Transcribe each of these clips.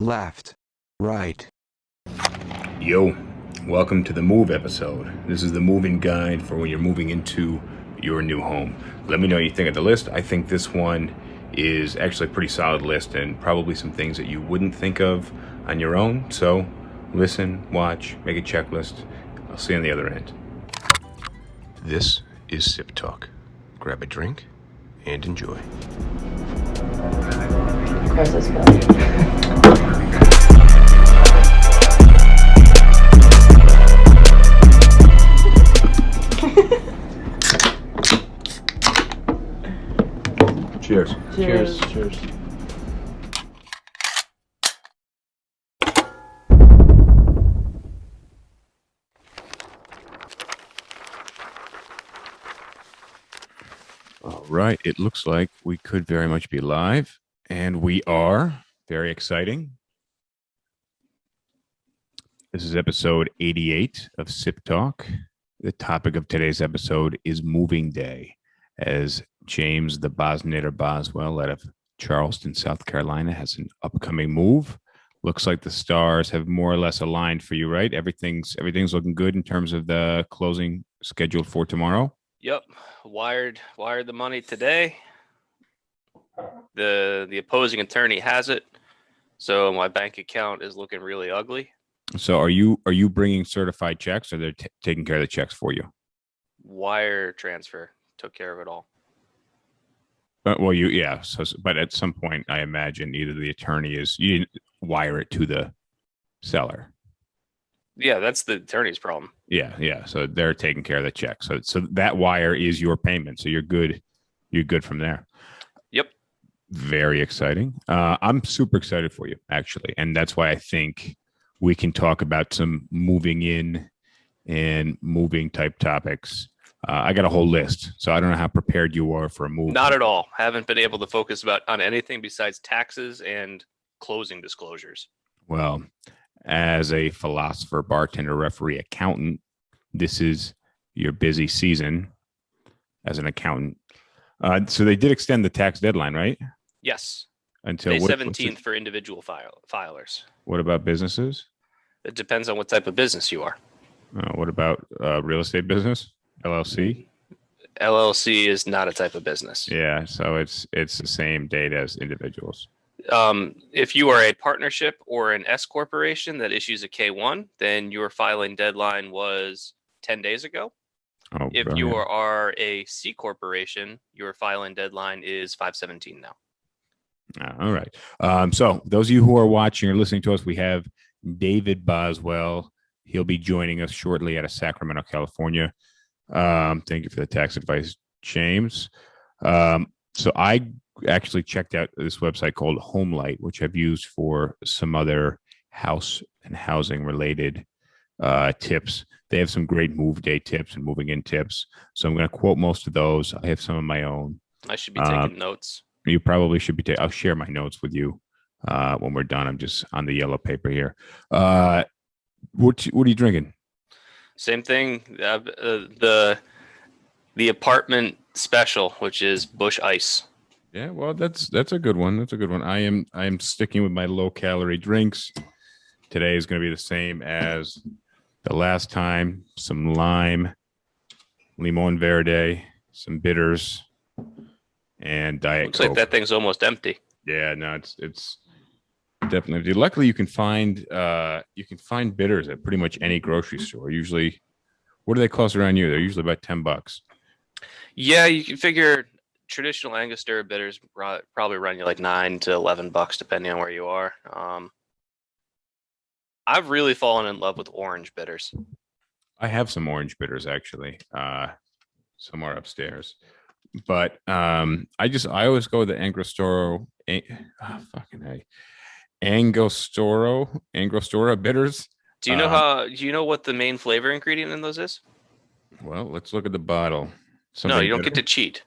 left, right. Yo, welcome to the move episode. This is the moving guide for when you're moving into your new home. Let me know what you think of the list. I think this one is actually a pretty solid list and probably some things that you wouldn't think of on your own. So listen, watch, make a checklist. I'll see you on the other end. This is SipTalk. Grab a drink and enjoy. Of course, it's Philly. Cheers. Cheers. Cheers. All right, it looks like we could very much be live, and we are. Very exciting. This is episode 88 of Sip Talk. The topic of today's episode is moving day, as James the Bosnator Boswell out of Charleston, South Carolina, has an upcoming move. Looks like the stars have more or less aligned for you, right? Everything's looking good in terms of the closing scheduled for tomorrow. Yep. Wired the money today. The opposing attorney has it. So my bank account is looking really ugly. So are you bringing certified checks, or they're taking care of the checks for you? Wire transfer took care of it all. Well, but at some point, I imagine either the attorney you didn't wire it to the seller. Yeah, that's the attorney's problem. Yeah. So they're taking care of the check. So that wire is your payment. So you're good. You're good from there. Yep. Very exciting. I'm super excited for you, actually, and that's why I think we can talk about some moving in and moving type topics. I got a whole list, so I don't know how prepared you are for a move. Not at all. Haven't been able to focus on anything besides taxes and closing disclosures. Well, as a philosopher, bartender, referee, accountant, this is your busy season as an accountant. So they did extend the tax deadline, right? Yes. Until May 17th for individual filers. What about businesses? It depends on what type of business you are. What about real estate business? LLC? LLC is not a type of business. Yeah, so it's the same date as individuals. If you are a partnership or an S corporation that issues a K1, then your filing deadline was 10 days ago. Oh, if brilliant. you are a C corporation, your filing deadline is 5/17 now. All right. So those of you who are watching or listening to us, we have David Boswell. He'll be joining us shortly out of Sacramento, California. Thank you for the tax advice, James. So I actually checked out this website called Homelight, which I've used for some other house and housing related tips. They have some great move day tips and moving in tips. So I'm going to quote most of those. I have some of my own. I should be taking notes. You probably should be. I'll share my notes with you when we're done. I'm just on the yellow paper here. What are you drinking? Same thing. The apartment special, which is Bush Ice. Yeah, well, that's a good one. That's a good one. I am sticking with my low calorie drinks. Today is going to be the same as the last time. Some lime, limon verde, some bitters, and Diet Looks Coke. like that thing's almost empty. Yeah, no, it's definitely. Luckily, you can find bitters at pretty much any grocery store. Usually, what do they cost around you? They're usually about $10. Yeah, you can figure traditional Angostura bitters probably run you like $9 to $11, depending on where you are. I've really fallen in love with orange bitters. I have some orange bitters actually, somewhere upstairs. But I always go with the Angostura bitters. Do you know what the main flavor ingredient in those is? Well, let's look at the bottle. No, you don't get to cheat.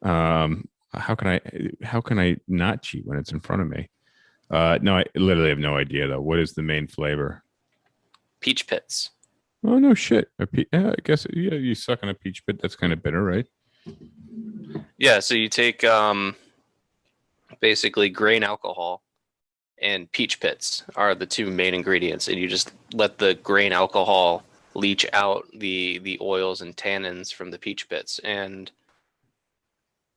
How can I not cheat when it's in front of me? No, I literally have no idea though. What is the main flavor? Peach pits. Oh no shit! I guess you suck on a peach pit. That's kind of bitter, right? Yeah, so you take basically grain alcohol and peach pits are the two main ingredients, and you just let the grain alcohol leach out the oils and tannins from the peach pits, and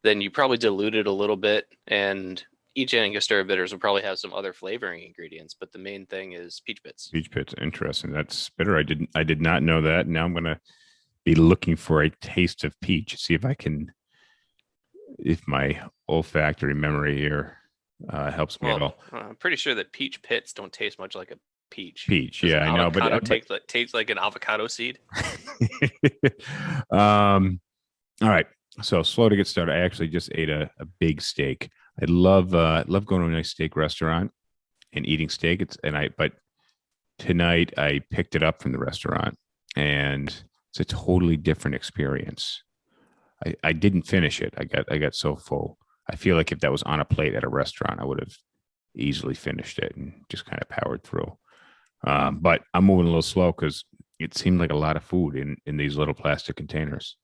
then you probably dilute it a little bit, and each Angostura bitters will probably have some other flavoring ingredients, but the main thing is peach pits. Peach pits, interesting. That's bitter. I did not know that. Now I'm gonna be looking for a taste of peach. See if my olfactory memory here helps me at all. I'm pretty sure that peach pits don't taste much like a peach. Peach, Does yeah, I know, but tastes like an avocado seed. All right. So slow to get started. I actually just ate a big steak. I love going to a nice steak restaurant and eating steak. But tonight I picked it up from the restaurant, and it's a totally different experience. I didn't finish it. I got so full. I feel like if that was on a plate at a restaurant, I would have easily finished it and just kind of powered through. But I'm moving a little slow because it seemed like a lot of food in these little plastic containers.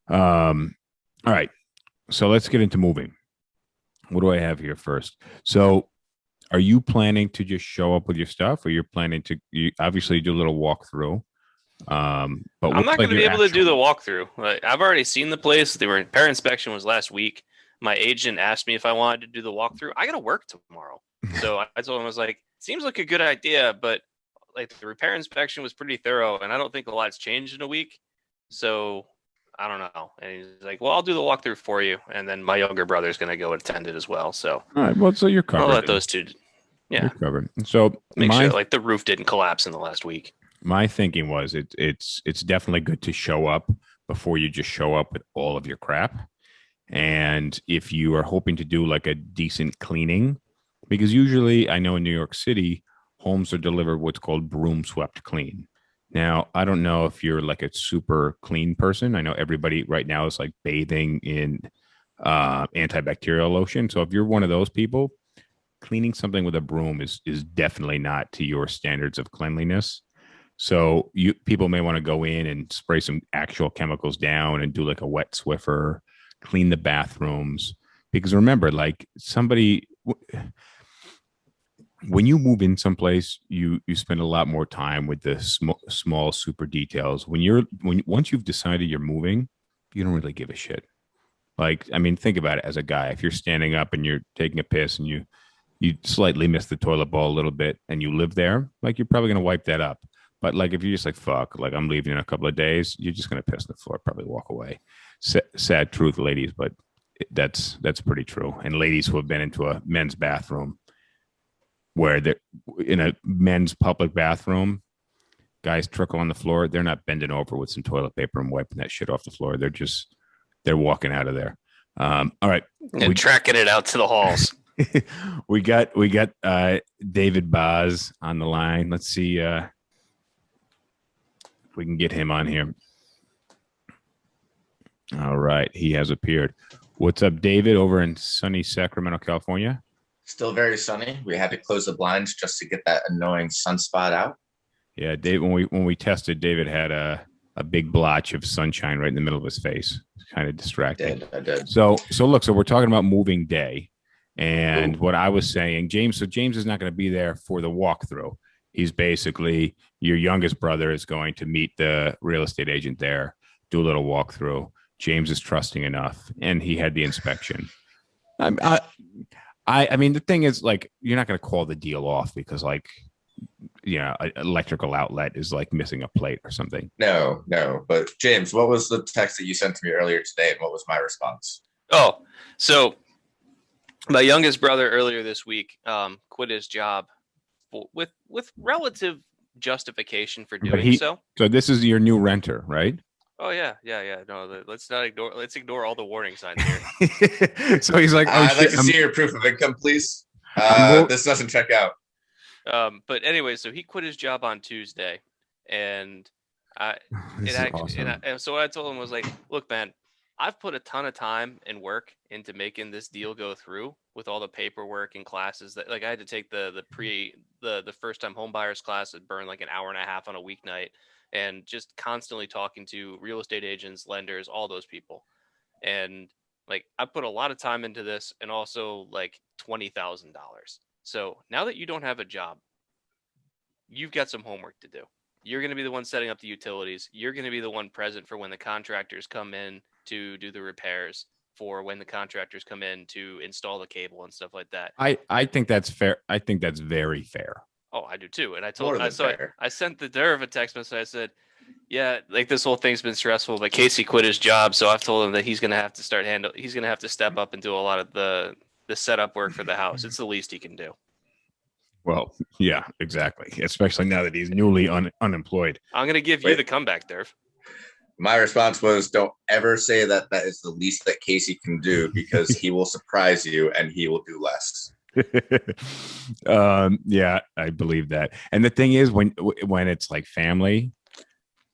All right. So let's get into moving. What do I have here first? So are you planning to just show up with your stuff, or you're planning to obviously do a little walkthrough? But I'm not going to be able to do the walkthrough. Like, I've already seen the place. The repair inspection was last week. My agent asked me if I wanted to do the walkthrough. I got to work tomorrow. So I told him, I was like, seems like a good idea, but like the repair inspection was pretty thorough, and I don't think a lot's changed in a week. So I don't know. And he's like, well, I'll do the walkthrough for you. And then my younger brother's going to go attend it as well. So all right. Well, so you're covered. I'll let those two. Yeah. You're covered. So make sure like the roof didn't collapse in the last week. My thinking was it's definitely good to show up before you just show up with all of your crap. And if you are hoping to do like a decent cleaning, because usually I know in New York City, homes are delivered what's called broom swept clean. Now, I don't know if you're like a super clean person. I know everybody right now is like bathing in antibacterial lotion. So if you're one of those people, cleaning something with a broom is definitely not to your standards of cleanliness. So people may want to go in and spray some actual chemicals down and do like a wet Swiffer, clean the bathrooms. Because remember, like when you move in someplace, you spend a lot more time with the small super details. Once you've decided you're moving, you don't really give a shit. Like, I mean, think about it as a guy. If you're standing up and you're taking a piss and you slightly miss the toilet bowl a little bit and you live there, like you're probably going to wipe that up. But like if you're just like, fuck, like I'm leaving in a couple of days, you're just going to piss on the floor, probably walk away. Sad truth, ladies, but that's pretty true. And ladies who have been into a men's bathroom where they're in a men's public bathroom, guys trickle on the floor, they're not bending over with some toilet paper and wiping that shit off the floor. They're walking out of there. All right. And tracking it out to the halls. we got David Boz on the line. Let's see if we can get him on here. All right, he has appeared. What's up, David, over in sunny Sacramento, California? Still very sunny. We had to close the blinds just to get that annoying sunspot out. Yeah, Dave. When we tested, David had a big blotch of sunshine right in the middle of his face. It's kind of distracting. I did. So look. So we're talking about moving day, and what I was saying, James. So James is not going to be there for the walkthrough. He's basically your youngest brother is going to meet the real estate agent there, do a little walkthrough. James is trusting enough, and he had the inspection. I mean, the thing is, like, you're not going to call the deal off because, like, an electrical outlet is like missing a plate or something. No. But James, what was the text that you sent to me earlier today, and what was my response? Oh, so my youngest brother earlier this week quit his job with relative justification for doing so. So this is your new renter, right? Oh yeah. No, let's ignore all the warning signs here. So he's like, "Oh I'd shit, like to see your proof of income, please. This doesn't check out." But anyway, so he quit his job on Tuesday, and so what I told him was like, "Look, man, I've put a ton of time and work into making this deal go through with all the paperwork and classes that, like, I had to take the first time home buyers class that burned like an hour and a half on a weeknight." And just constantly talking to real estate agents, lenders, all those people. And like, I put a lot of time into this, and also like $20,000. So now that you don't have a job, you've got some homework to do. You're going to be the one setting up the utilities. You're going to be the one present for when the contractors come in to do the repairs, for when the contractors come in to install the cable and stuff like that. I think that's fair. I think that's very fair. Oh, I do too. And I sent the Derv a text message. I said, yeah, like this whole thing's been stressful, but Casey quit his job, so I've told him that he's going to have to he's going to have to step up and do a lot of the setup work for the house. It's the least he can do. Well, yeah, exactly. Especially now that he's newly unemployed. I'm going to give you the comeback, Derv. My response was, don't ever say that is the least that Casey can do, because he will surprise you and he will do less. Yeah, I believe that. And the thing is, when it's like family,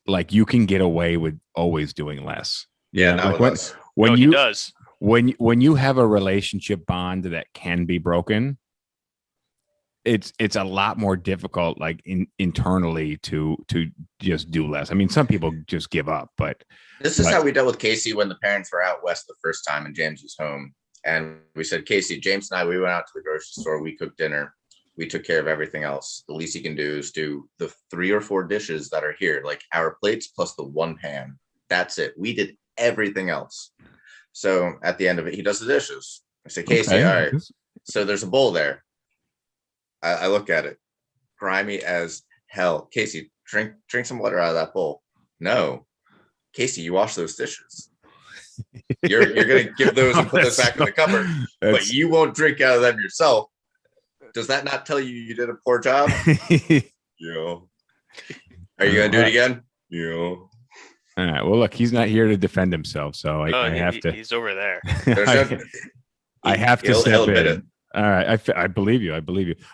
like you can get away with always doing less. Yeah, like he does. When you have a relationship bond that can be broken, it's a lot more difficult, like internally to just do less. I mean, some people just give up, but this is how we dealt with Casey when the parents were out west the first time and James was home. And we said, Casey, James and I, we went out to the grocery store. We cooked dinner. We took care of everything else. The least he can do is do the 3 or 4 dishes that are here, like our plates plus the 1 pan. That's it. We did everything else. So at the end of it, he does the dishes. I say, Casey, all right. So there's a bowl there. I look at it, grimy as hell. Casey, drink some water out of that bowl. No, Casey, you wash those dishes. You're gonna give those and put those back in the cupboard, but you won't drink out of them yourself. Does that not tell you did a poor job? Yeah. Are you gonna do it again? Yeah. All right. Well, look, he's not here to defend himself, so I have to. He's over there. I have to step in. All right, I believe you. All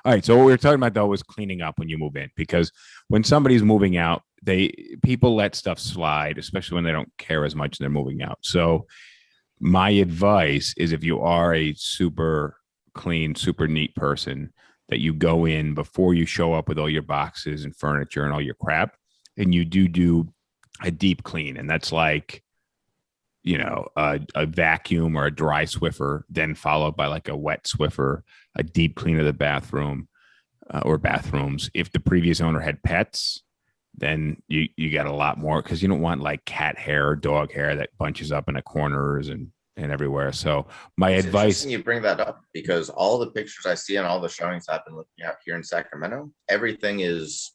right, so what we were talking about though was cleaning up when you move in, because when somebody's moving out, people let stuff slide, especially when they don't care as much and they're moving out. So my advice is, if you are a super clean, super neat person, that you go in before you show up with all your boxes and furniture and all your crap, and you do a deep clean, and that's like, a vacuum or a dry Swiffer, then followed by like a wet Swiffer, a deep clean of the bathroom or bathrooms. If the previous owner had pets, then you got a lot more, because you don't want like cat hair or dog hair that bunches up in the corners and everywhere. So my advice, you bring that up, because all the pictures I see and all the showings I've been looking at here in Sacramento, everything is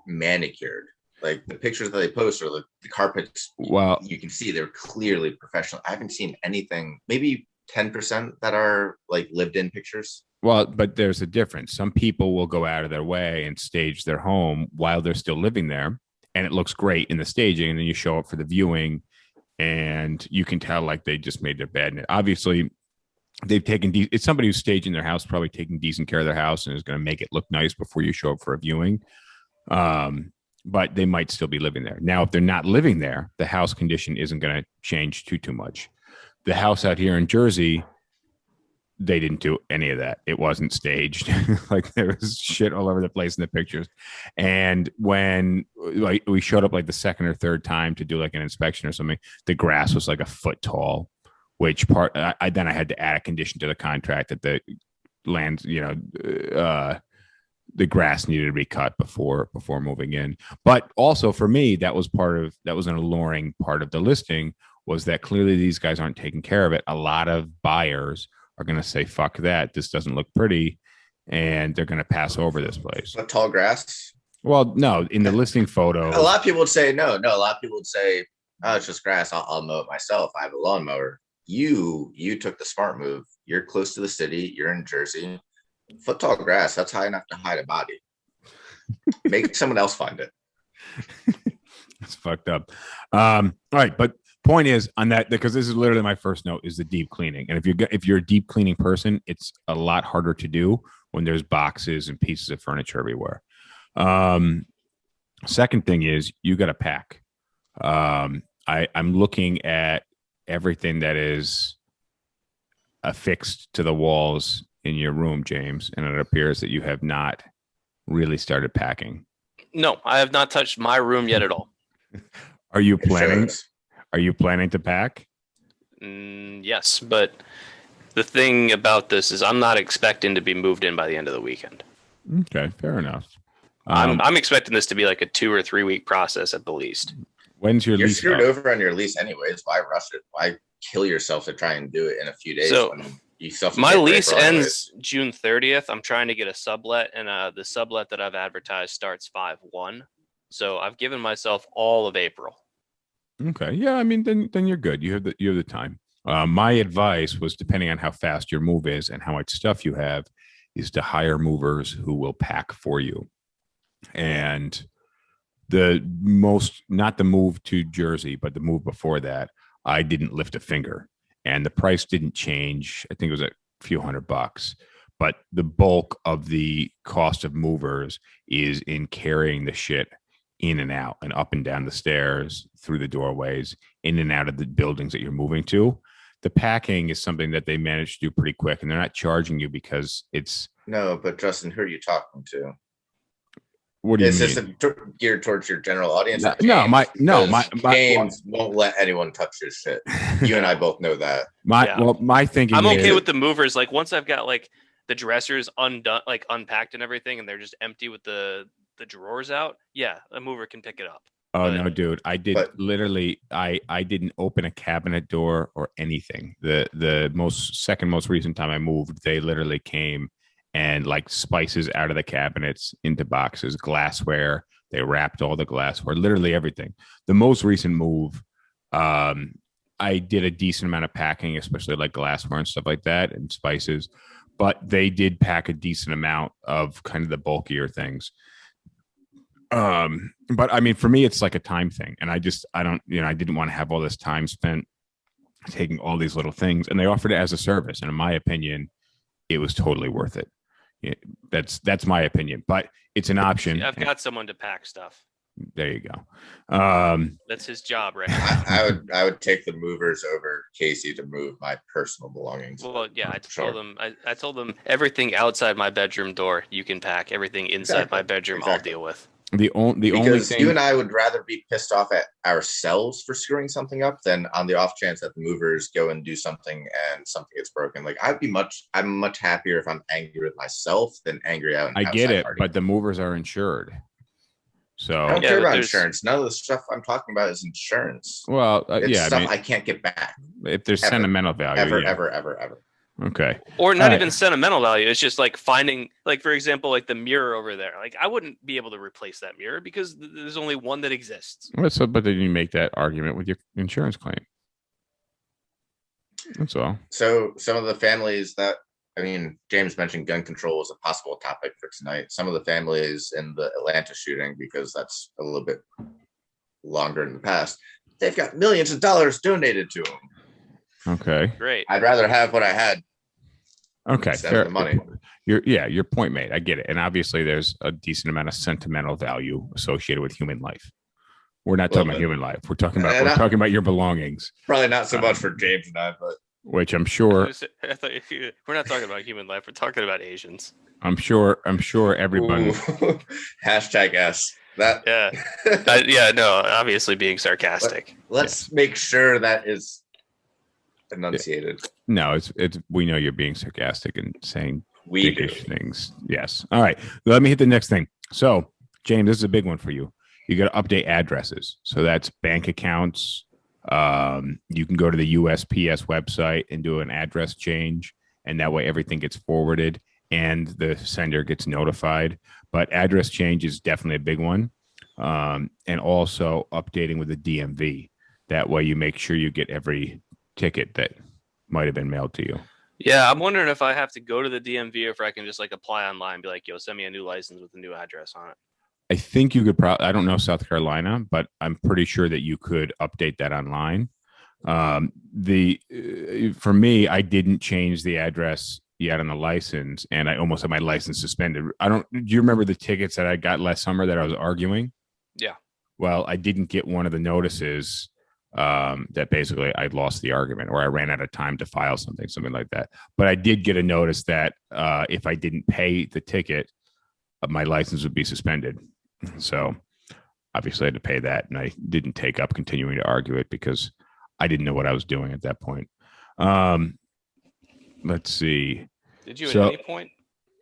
manicured. Like the pictures that they post, or the carpets, well, you can see they're clearly professional. I haven't seen anything, maybe 10% that are like lived in pictures. Well, but there's a difference. Some people will go out of their way and stage their home while they're still living there, and it looks great in the staging. And then you show up for the viewing, and you can tell like they just made their bed. And obviously, they've taken it's somebody who's staging their house, probably taking decent care of their house, and is going to make it look nice before you show up for a viewing. But they might still be living there. Now, if they're not living there, the house condition isn't going to change too much. The house out here in Jersey, they didn't do any of that. It wasn't staged. Like there was shit all over the place in the pictures. And when we showed up like the second or third time to do like an inspection or something, the grass was like a foot tall, which then I had to add a condition to the contract that the land, the grass needed to be cut before moving in. But also for me, that was an alluring part of the listing, was that clearly these guys aren't taking care of it. A lot of buyers are going to say, fuck that, this doesn't look pretty, and they're going to pass over this place. But tall grass? Well, no, in the listing photo. A lot of people would say no. A lot of people would say, oh, it's just grass. I'll mow it myself. I have a lawnmower. You took the smart move. You're close to the city. You're in Jersey. Foot tall grass, that's high enough to hide a body. Make someone else find it. It's fucked up. All right, but point is on that, because this is literally my first note, is the deep cleaning. And if you're a deep cleaning person, it's a lot harder to do when there's boxes and pieces of furniture everywhere. Second thing is, you got to pack. I'm looking at everything that is affixed to the walls in your room, James, and it appears that you have not really started packing. No, I have not touched my room yet at all. Are you planning to pack? Yes, but the thing about this is I'm not expecting to be moved in by the end of the weekend. Okay, fair enough. I'm expecting this to be like a 2 or 3 week process at the least. When's your You're lease screwed up? over on your lease anyways. Why rush it? Why kill yourself to try and do it in a few days So, when you self? My lease ends June 30th. I'm trying to get a sublet, and the sublet that I've advertised starts 5/1. So I've given myself all of April. Okay, yeah, I mean, then you're good. You have the time. My advice was, depending on how fast your move is and how much stuff you have, is to hire movers who will pack for you. And not the move to Jersey, but the move before that, I didn't lift a finger, and the price didn't change. I think it was a few $100, but the bulk of the cost of movers is in carrying the shit in and out and up and down the stairs, through the doorways, in and out of the buildings that you're moving to. The packing is something that they manage to do pretty quick, and they're not charging you because it's No, but Justin, who are you talking to? what do you This mean? isn't geared towards your general audience. My James won't let anyone touch his shit. You and I both know that. my thinking. I'm okay with the movers. Like once I've got like the dressers undone, like unpacked and everything, and they're just empty with the drawers out. Yeah, a mover can pick it up. Oh no, dude! I didn't open a cabinet door or anything. The second most recent time I moved, they literally came and like spices out of the cabinets into boxes, glassware. They wrapped all the glassware, literally everything. The most recent move, I did a decent amount of packing, especially like glassware and stuff like that, and spices. But they did pack a decent amount of kind of the bulkier things. But I mean, for me, it's like a time thing, and I didn't want to have all this time spent taking all these little things, and they offered it as a service, and in my opinion, it was totally worth it. That's my opinion, but it's an option. I've got someone to pack stuff. There you go. That's his job, right? I would take the movers over Casey to move my personal belongings. Well, yeah, I told them everything outside my bedroom door you can pack. Everything inside my bedroom I'll deal with. Because you and I would rather be pissed off at ourselves for screwing something up than on the off chance that the movers go and do something and something gets broken. Like I'm much happier if I'm angry with myself than angry out. I get it, but the movers are insured. So I don't care about insurance. None of the stuff I'm talking about is insurance. Well, it's stuff I can't get back. If there's sentimental value, ever. Okay. Or not even sentimental value. It's just like finding, like, for example, like the mirror over there. Like I wouldn't be able to replace that mirror because there's only one that exists. But then you make that argument with your insurance claim. That's all. So some of the families that, James mentioned gun control as a possible topic for tonight. Some of the families in the Atlanta shooting, because that's a little bit longer in the past, they've got millions of dollars donated to them. Okay. Great. I'd rather have what I had. Okay. Fair. The money. Your point made. I get it. And obviously there's a decent amount of sentimental value associated with human life. We're not talking about human life. We're talking about your belongings. Probably not so much for James and I, but which I'm sure we're not talking about human life. We're talking about Asians. I'm sure everybody. Hashtag S. That no, obviously being sarcastic. Let's make sure that is enunciated. No, it's we know you're being sarcastic and saying dickish things. Yes. All right. Let me hit the next thing. So, James, this is a big one for you. You got to update addresses. So that's bank accounts. You can go to the USPS website and do an address change, and that way everything gets forwarded and the sender gets notified. But address change is definitely a big one. And also updating with the DMV. That way you make sure you get every ticket that might have been mailed to you. Yeah, I'm wondering if I have to go to the DMV or if I can just like apply online and be like, yo, send me a new license with a new address on it. I think you could probably, I don't know South Carolina, but I'm pretty sure that you could update that online. For me, I didn't change the address yet on the license, and I almost had my license suspended. Do you remember the tickets that I got last summer that I was arguing? Yeah. Well, I didn't get one of the notices that basically I lost the argument or I ran out of time to file something like that. But I did get a notice that if I didn't pay the ticket, my license would be suspended. So obviously I had to pay that, and I didn't take up continuing to argue it because I didn't know what I was doing at that point. let's see. Did you at any point?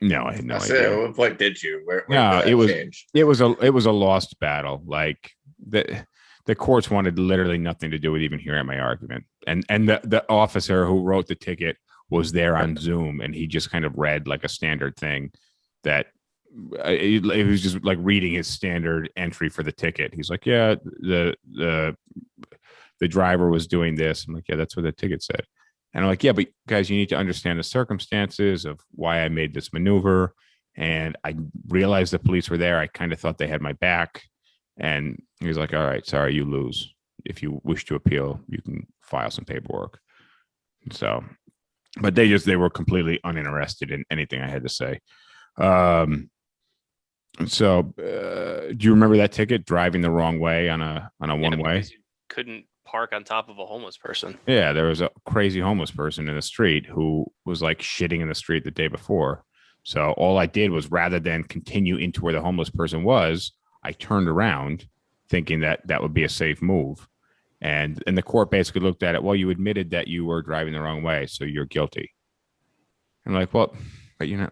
No, I had no idea. idea. At what point did you? Where No, did that change? it was a lost battle. Like the courts wanted literally nothing to do with even hearing my argument. And the officer who wrote the ticket was there on Zoom, and he just kind of read like a standard thing that it was just like reading his standard entry for the ticket. He's like, yeah, the driver was doing this. I'm like, yeah, that's what the ticket said. And I'm like, yeah, but guys, you need to understand the circumstances of why I made this maneuver. And I realized the police were there. I kind of thought they had my back. And he was like, all right, sorry, you lose. If you wish to appeal, you can file some paperwork. So, but they were completely uninterested in anything I had to say. So do you remember that ticket, driving the wrong way on a one-way? Couldn't park on top of a homeless person. Yeah, there was a crazy homeless person in the street who was like shitting in the street the day before. So all I did was, rather than continue into where the homeless person was, I turned around thinking that would be a safe move. And the court basically looked at it. Well, you admitted that you were driving the wrong way, so you're guilty. I'm like, well, but you're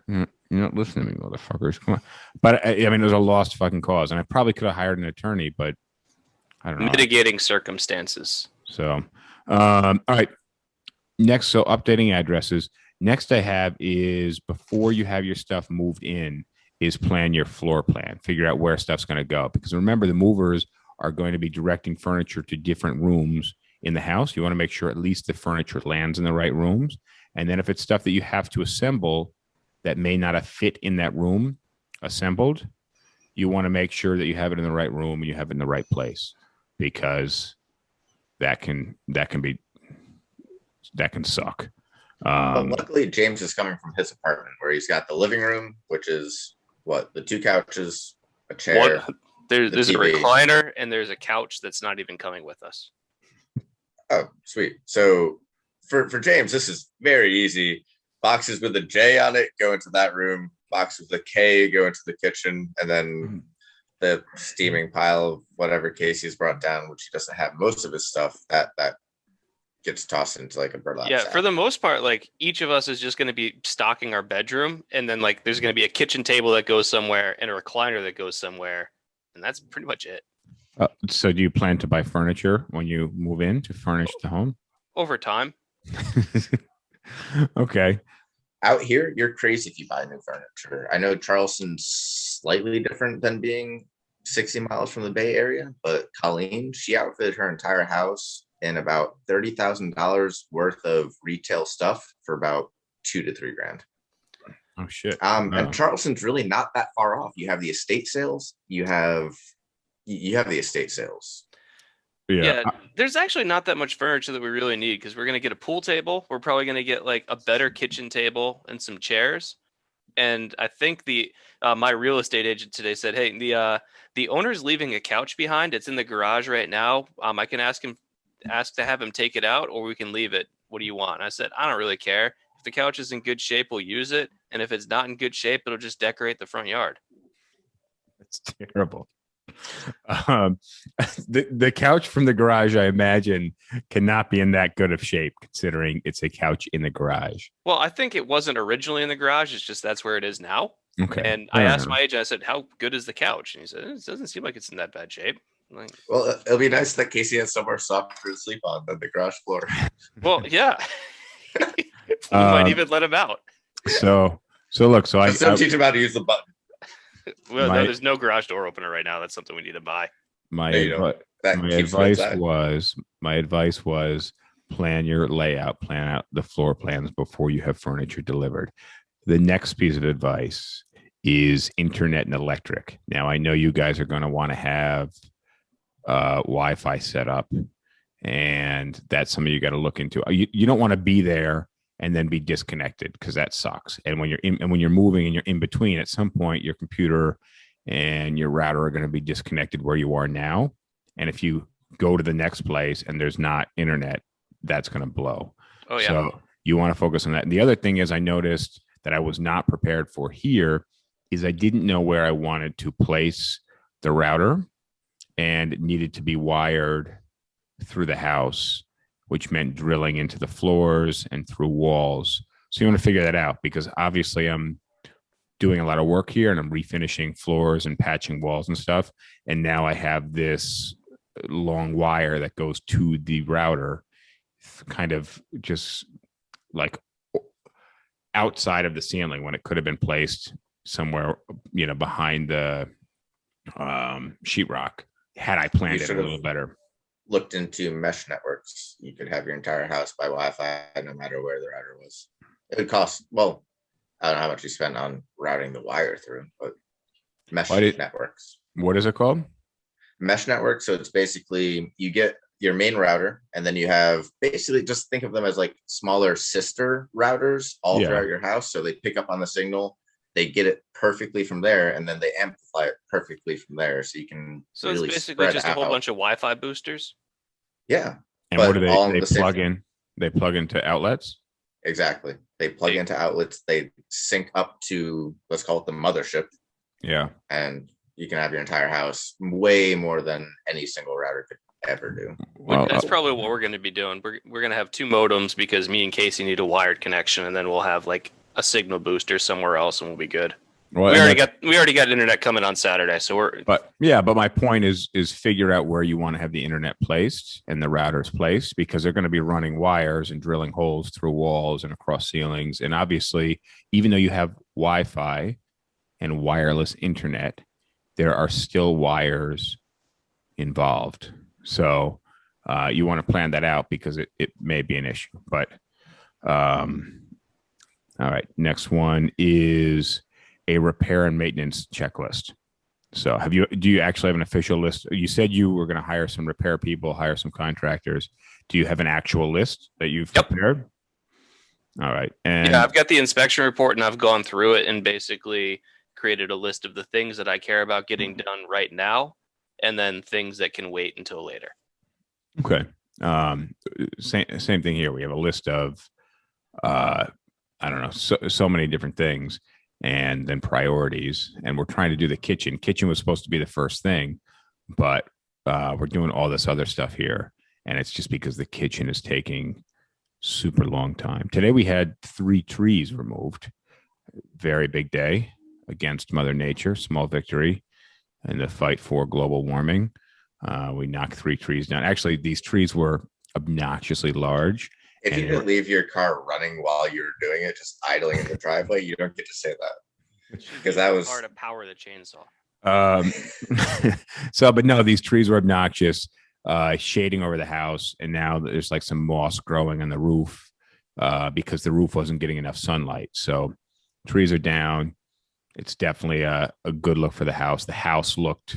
not listening to me, motherfuckers. Come on. But I mean, it was a lost fucking cause, and I probably could have hired an attorney, but I don't know. Mitigating circumstances. So, all right. Next, so updating addresses. Next I have is, before you have your stuff moved in, is plan your floor plan. Figure out where stuff's going to go. Because remember, the movers are going to be directing furniture to different rooms in the house. You want to make sure at least the furniture lands in the right rooms. And then if it's stuff that you have to assemble that may not have fit in that room assembled, you want to make sure that you have it in the right room and you have it in the right place, because that can suck. But luckily, James is coming from his apartment, where he's got the living room, which is the 2 couches, a chair. There's a recliner, and there's a couch that's not even coming with us. Oh, sweet. So for James, this is very easy. Boxes with a J on it go into that room. Boxes with a K go into the kitchen, and then the steaming pile of whatever Casey's brought down, which he doesn't have most of his stuff, that gets tossed into like a burlap sack. For the most part, like, each of us is just going to be stocking our bedroom, and then like there's going to be a kitchen table that goes somewhere and a recliner that goes somewhere, and that's pretty much it. So do you plan to buy furniture when you move in to furnish the home? Over time. Okay. Out here, you're crazy if you buy new furniture. I know Charleston's slightly different than being 60 miles from the Bay Area, but Colleen, she outfitted her entire house in about $30,000 worth of retail stuff for about $2,000 to $3,000. Oh shit! And Charleston's really not that far off. You have the estate sales. You have the estate sales. Yeah, there's actually not that much furniture that we really need, because we're going to get a pool table. We're probably going to get like a better kitchen table and some chairs. And I think my real estate agent today said, hey, the owner's leaving a couch behind. It's in the garage right now. I can ask to have him take it out, or we can leave it. What do you want? And I said, I don't really care. If the couch is in good shape, we'll use it. And if it's not in good shape, it'll just decorate the front yard. That's terrible. The couch from the garage, I imagine, cannot be in that good of shape, considering it's a couch in the garage. Well, I think it wasn't originally in the garage. It's just that's where it is now. Okay. And I asked my agent, I said, how good is the couch? And he said, it doesn't seem like it's in that bad shape. Like, well, it'll be nice that Casey has somewhere softer to sleep on than the garage floor. Well, yeah. We might even let him out. So look, I don't teach him how to use the button. Well, no, there's no garage door opener right now. That's something we need to buy. My advice was plan your layout, plan out the floor plans before you have furniture delivered. The next piece of advice is internet and electric. Now, I know you guys are going to want to have Wi-Fi set up, and that's something you got to look into. You don't want to be there and then be disconnected, because that sucks. And when you're moving and you're in between, at some point your computer and your router are going to be disconnected where you are now. And if you go to the next place and there's not internet, that's going to blow. Oh yeah. So you want to focus on that. And the other thing is, I noticed that I was not prepared for here is I didn't know where I wanted to place the router, and it needed to be wired through the house, which meant drilling into the floors and through walls. So you want to figure that out, because obviously I'm doing a lot of work here and I'm refinishing floors and patching walls and stuff. And now I have this long wire that goes to the router, kind of just like outside of the ceiling, when it could have been placed somewhere, behind the sheetrock, had I planned it a little better. Looked into mesh networks. You could have your entire house by Wi-Fi no matter where the router was. It would cost, well, I don't know how much you spend on routing the wire through, but mesh networks. What is it called? Mesh network. So it's basically, you get your main router, and then you have, basically, just think of them as like smaller sister routers all throughout your house. So they pick up on the signal, they get it perfectly from there, and then they amplify it perfectly from there. So you can it's basically just a whole bunch of Wi-Fi boosters. Yeah. And what do they plug in? They plug into outlets? Exactly. They plug into outlets. They sync up to, let's call it the mothership. Yeah. And you can have your entire house way more than any single router could ever do. Well, that's probably what we're going to be doing. We're going to have 2 modems, because me and Casey need a wired connection, and then we'll have like a signal booster somewhere else, and we'll be good. Well, we already got internet coming on Saturday, so we're. But my point is figure out where you want to have the internet placed and the routers placed, because they're going to be running wires and drilling holes through walls and across ceilings. And obviously, even though you have Wi-Fi and wireless internet, there are still wires involved. So you want to plan that out, because it may be an issue. But all right, next one is a repair and maintenance checklist. So do you actually have an official list? You said you were going to hire some repair people, hire some contractors. Do you have an actual list that you've prepared? All right. And I've got the inspection report, and I've gone through it and basically created a list of the things that I care about getting done right now, and then things that can wait until later. Okay. Same thing here. We have a list of, I don't know, so many different things, and then priorities. And we're trying to do the kitchen. Kitchen was supposed to be the first thing, but we're doing all this other stuff here. And it's just because the kitchen is taking super long time. Today we had 3 trees removed. Very big day against Mother Nature, small victory in the fight for global warming. We knocked 3 trees down. Actually, these trees were obnoxiously large. If you didn't leave your car running while you were doing it, just idling in the driveway, you don't get to say that. Because that was hard to power the chainsaw. But no, these trees were obnoxious, shading over the house. And now there's like some moss growing on the roof because the roof wasn't getting enough sunlight. So trees are down. It's definitely a good look for the house. The house looked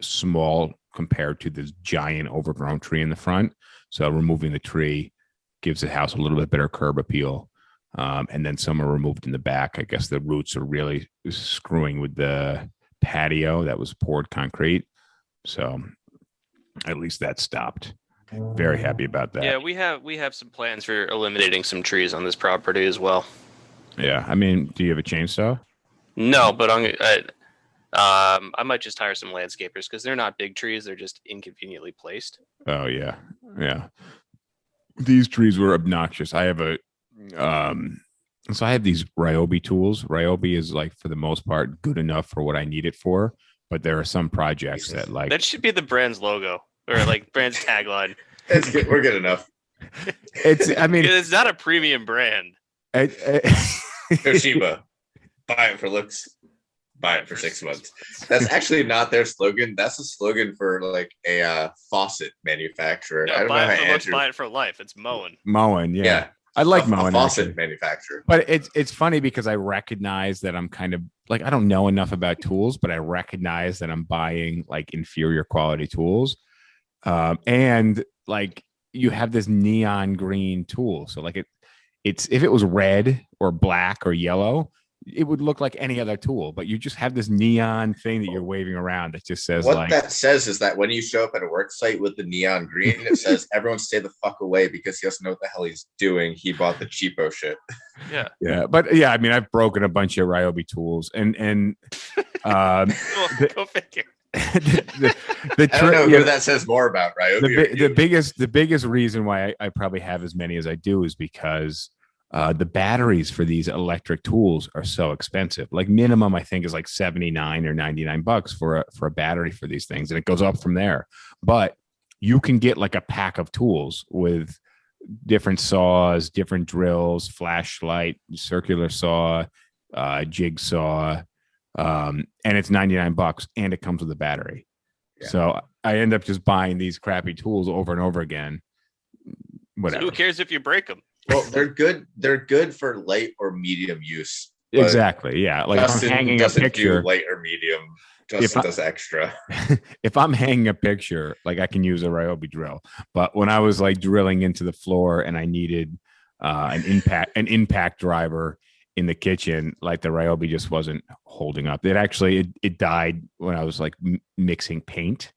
small compared to this giant overgrown tree in the front. So removing the tree gives the house a little bit better curb appeal. And then some are removed in the back. I guess the roots are really screwing with the patio that was poured concrete. So at least that stopped. Very happy about that. Yeah, we have some plans for eliminating some trees on this property as well. Yeah, I mean, do you have a chainsaw? No, but I might just hire some landscapers, because they're not big trees; they're just inconveniently placed. Oh yeah. These trees were obnoxious. I have these Ryobi tools. Ryobi is, like, for the most part, good enough for what I need it for. But there are some projects that should be the brand's logo, or like brand's tagline. It's good. We're good enough. It's not a premium brand. Toshiba, buy it for looks, buy it for 6 months. That's actually not their slogan. That's a slogan for like a faucet manufacturer. I don't know how Andrew... buy it for life. It's Moen. Moen, yeah. I like Moen. Faucet manufacturer. But it's funny because I recognize that I'm kind of like, I don't know enough about tools, but I recognize that I'm buying like inferior quality tools. And like you have this neon green tool. So like it's if it was red or black or yellow, it would look like any other tool, but you just have this neon thing that you're waving around that just says what that says is that when you show up at a work site with the neon green, it says everyone stay the fuck away because he doesn't know what the hell he's doing. He bought the cheapo shit. Yeah. But yeah, I mean, I've broken a bunch of Ryobi tools and well, go figure. I don't know who that says more about, Ryobi. The biggest reason why I probably have as many as I do is because The batteries for these electric tools are so expensive. Like minimum, I think is like $79 or $99 for a battery for these things, and it goes up from there. But you can get like a pack of tools with different saws, different drills, flashlight, circular saw, jigsaw, and it's $99, and it comes with a battery. Yeah. So I end up just buying these crappy tools over and over again. Whatever. So who cares if you break them? Well, they're good. They're good for light or medium use. Exactly. Yeah. Like Justin if I'm hanging doesn't a picture, do light or medium. Justin does extra. If I'm hanging a picture, like I can use a Ryobi drill. But when I was like drilling into the floor and I needed an impact driver in the kitchen, like the Ryobi just wasn't holding up. It died when I was like mixing paint.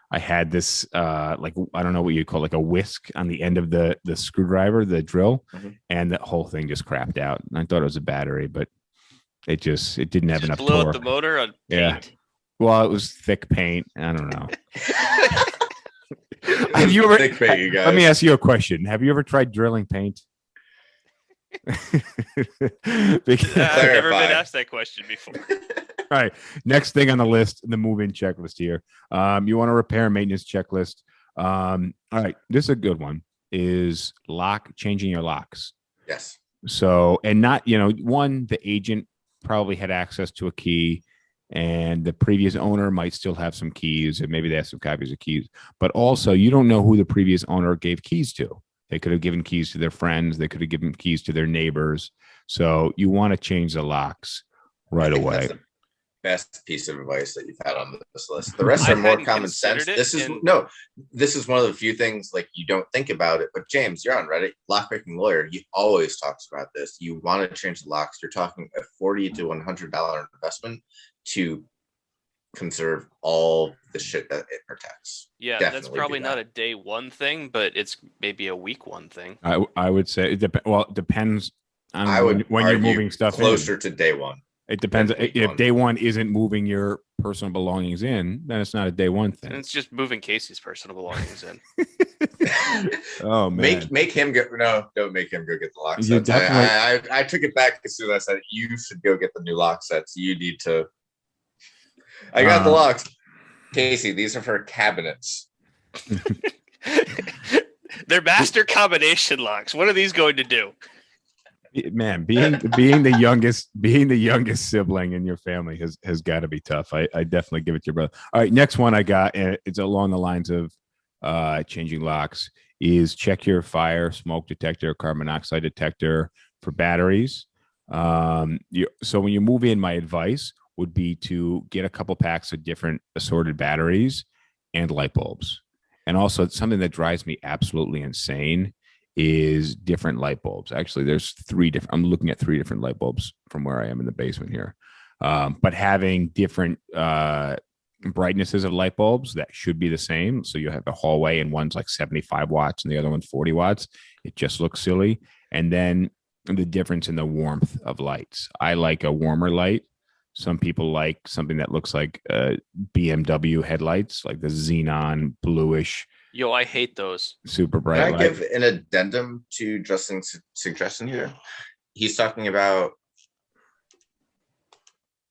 I had this like, I don't know what you call, like a whisk on the end of the screwdriver, the drill, and the whole thing just crapped out. And I thought it was a battery, but it didn't have enough blew torque. up the motor on paint. Yeah. Well, it was thick paint. I don't know. Have you ever? Thick paint, you guys. Let me ask you a question. Have you ever tried drilling paint? I've never been asked that question before. All right. Next thing on the list, the move-in checklist here. You want a repair maintenance checklist. All right. This is a good one. Is changing your locks. Yes. So, and not, the agent probably had access to a key, and the previous owner might still have some keys, and maybe they have some copies of keys. But also, you don't know who the previous owner gave keys to. They could have given keys to their friends. They could have given keys to their neighbors. So you want to change the locks right away. That's the best piece of advice that you've had on this list. The rest are more common sense. This is one of the few things like you don't think about it. But James, you're on Reddit, lockpicking lawyer. He always talks about this. You want to change the locks. You're talking a $40 to $100 investment to conserve all the shit that it protects. Yeah, that's probably not a day one thing, but it's maybe a week one thing. I would say it depends on when you're moving stuff closer to day one. It depends. If day one isn't moving your personal belongings in, then it's not a day one thing. And it's just moving Casey's personal belongings in. Oh man! Make him go. No, don't make him go get the lock sets. I took it back as soon as I said you should go get the new lock sets. You need to. I got the locks, Casey. These are for cabinets. They're master combination locks. What are these going to do? Man, being the youngest sibling in your family has got to be tough. I definitely give it to your brother. All right, next one I got, and it's along the lines of changing locks, is check your fire, smoke detector, carbon monoxide detector for batteries. So when you move in, my advice would be to get a couple packs of different assorted batteries and light bulbs. And also, it's something that drives me absolutely insane is different light bulbs. Actually, there's I'm looking at 3 different light bulbs from where I am in the basement here. But having different brightnesses of light bulbs that should be the same. So you have a hallway and one's like 75 watts and the other one's 40 watts. It just looks silly. And then the difference in the warmth of lights. I like a warmer light. Some people like something that looks like BMW headlights, like the xenon bluish. Yo, I hate those. Super bright. Can I give an addendum to Justin's suggestion here? He's talking about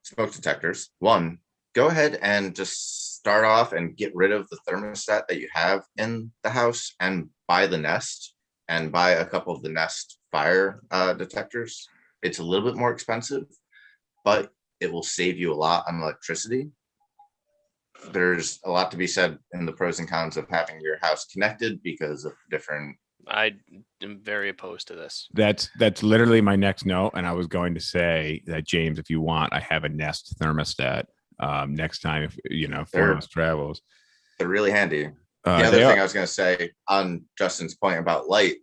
smoke detectors. One, go ahead and just start off and get rid of the thermostat that you have in the house and buy the Nest and buy a couple of the Nest fire detectors. It's a little bit more expensive, but it will save you a lot on electricity. There's a lot to be said in the pros and cons of having your house connected because of different. I am very opposed to this. That's literally my next note. And I was going to say that, James, if you want, I have a Nest thermostat next time, if one of us travels. They're really handy. The other thing I was going to say on Justin's point about light,